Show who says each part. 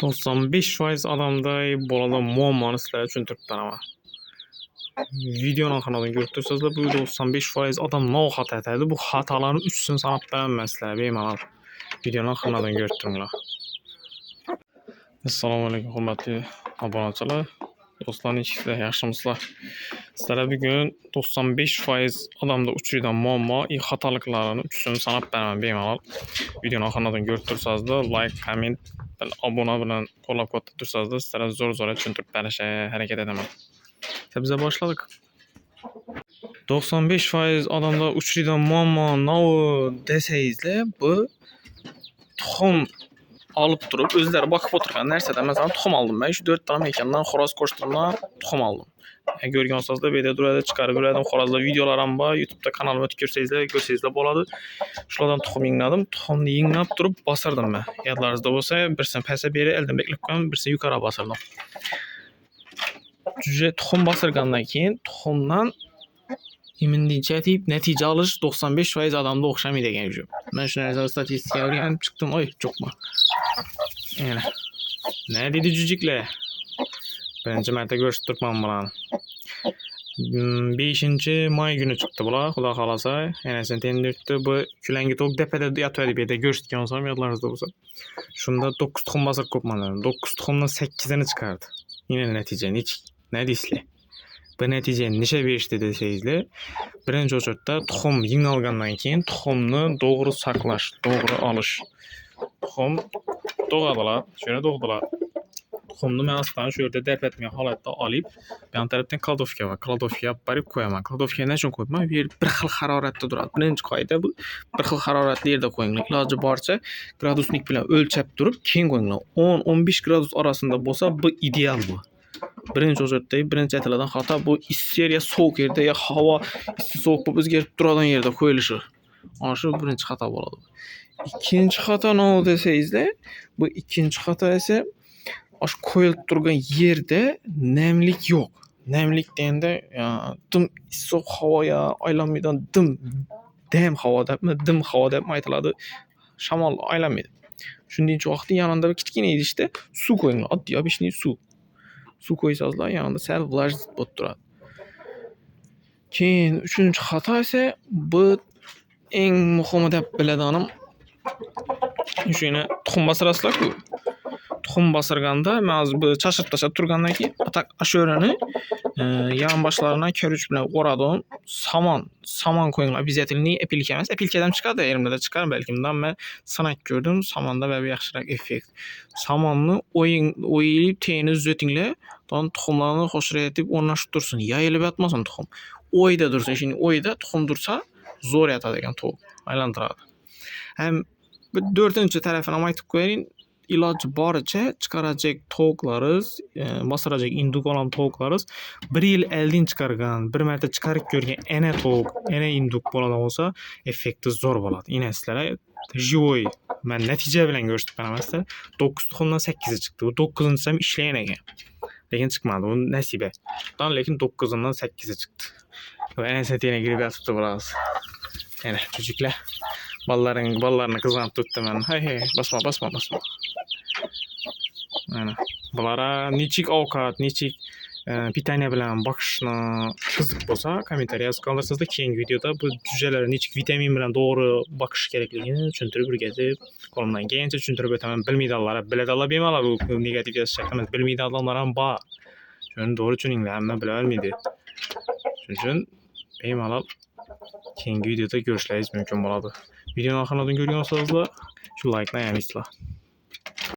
Speaker 1: 95% adamday bolada muammoni sizlarga tushuntirib beraman. Videoning kanalini ko'rib turibsizlar, bu 95% odam noxato aytadi. Bu xatolarni 3 sanab beraman sizlarga bemalol. Videoning kanalini ko'rib turinglar. Assalomu alaykum hurmatli obunachilar. Do'stlar, nechiklar, yaxshimisizlar? Sizlarga bugun 95% odamda uchraydigan muammo, xatoliklarni 3 sanab beraman bemalol. Videoning kanalini ko'rib tursangizlar, like, comment, obuna bilan qo'llab-quvvatla tursangizlar, sizlarga zo'r tushuntirib berishga harakat etaman. Biz boshladik. 95% odamda uchraydigan muammo nima desangizlar, bu tuxum olib turib o'zlari boqib o'tirgan narsada, masalan, tuxum oldim men, shu 4 ta ekandan xo'roz qo'shtirib tuxum oldim. Ko'rgan olsangizlar, bu yerda turadi, chiqarib yuradim, xo'rozlar videolar ham bor, YouTube'da kanalimni o'tib ko'rsangizlar bo'ladi. Shulardan tuxum yingladim, tuxumni yinglab turib bosirdim men. Yodlaringizda bo'lsa, birsini pastga beri eldan beklab qo'ydim, birsini yuqori bosirdim. Tuxum bosirgandan keyin tuxumdan imindincha deb natija olish 95% odamda o'xshamaydi degan shu. Men shu narsani statistikaga o'rganib chiqdim. Oy, cho'qma. Mana. Ne dedi jujiklar? Birinchi marta ko'rishib turibman bularni. 5-may kuni chiqdi bular, xudo xolasa. Yanasini tendiribdi. Bu kulangi to'q depada yotadi bu yerda ko'rsatgan olsam, yodlaringizda bo'lsa. Shunda 9 tuxum bosib ko'pman. 9 tuxumdan 8'ini chiqardi. Yine natija nechik? Ne deysizlar? Bu natija necha berishdi desangizlar, birinchi o'chirda tuxum yig'ilgandan keyin tuxumni to'g'ri saqlash, to'g'ri olish. Tuxum to'g'adilar, shuni to'g'dilar. Tuxumni men aslan shu yerda dapatgan holatda olib, bu yon tarafdan kladovka va kladovkaga olib borib qo'yaman. Kladovkaga nechun qo'yibman? Bu yer bir xil haroratda turadi. Birinchi qoida bu, bir xil haroratli yerda qo'yinglar. Iloji boricha gradusnik bilan o'lchab turib, keyin qo'yinglar. 10-15 gradus orasida bo'lsa, bu ideal bu. Birinchi o'chirda, birinchi aytiladigan xato bu seriya sovuq yerda ya havo sovuq bo'lib o'zgarib turadigan yerda qo'yilishi. Ana shu birinchi xato bo'ladi. Ikkinchi xato nima desangizlar, bu ikkinchi xato esa osh qo'yilib turgan yerda namlik yo'q. Namlik deganda, dim issiq havo ya aylanmaydigan dim havo deb aytiladi. Shamol aylanmaydi. Shuningcha vaqtda yonida bir kichkina idishda suv qo'yinglar, oddiy obishli suv. Suv qo'ysangizlar, yanında sal vlajность bo'lib turadi. Keyin uchinchi xato esa bu eng muhimi deb biladiganim shuni tuxum bosirasizlar-ku. Tuxum bosirganda men hozir bu chashib tashlab turgandan keyin atak ashorani yon boshlaridan ko'rich bilan o'radim. Somon qo'yinglar, обязательно apilka emas, apilkadan chiqadi, erimda chiqar balkimdan men sinab ko'rdim. Somonda bir yaxshiroq effekt. Somonni o'yilib teni uzatinglar, tuxumlarni qo'shirib o'rnashib tursin, yayilib yotmasin tuxum. O'yda tursin, shuni o'yda tuxum tursa zo'r yotadi ekan to'q, aylantiradi. Ham bu 4-chi tarafini ham aytib qo'ying. Iloji boricha chiqarajak tovuqlaringiz, bosirajak induk olan tovuqlaringiz 1 yil oldin chiqargan, bir marta chiqarib ko'rgan ana tovuq, ana induk bo'ladigan bo'lsa, effekti zo'r bo'ladi. Ina sizlarga живой men natija bilan ko'rsatib beraman sizlarga. 9 tuxumdan 8 chiqdi. Bu 9-inchisi ham ishlagan ekan. Lekin chiqmadi, u nasiba. Lekin 9-dan 8 chiqdi. Va ana satiyana kirib yotibdi biroz. Yana chujiklar. Ballarni qizg'anib turibdi men. Hey, basma. Mana bulara nechik ovqat, nechik pitaniya bilan boqishni qiziq bo'lsa, kommentariy yozib qoldirsangizlar, keyingi videoda bu jujalar nechik vitamin bilan to'g'ri boqish kerakligini tushuntirib o'rgatib, qo'limdan kelgancha tushuntirib o'taman. Bilmaydiganlar biladiganlar bemalol bu negativ yozish shart emas. Bilmaydiganlar ham bor. Shuni to'g'ri tushuninglar, hamma bila olmaydi. Shuning uchun bemalol keyingi videoda ko'rishlaringiz mumkin bo'ladi. Videoni oxiridan ko'rgan bo'lsangizlar, shu like-ni ayamizlar.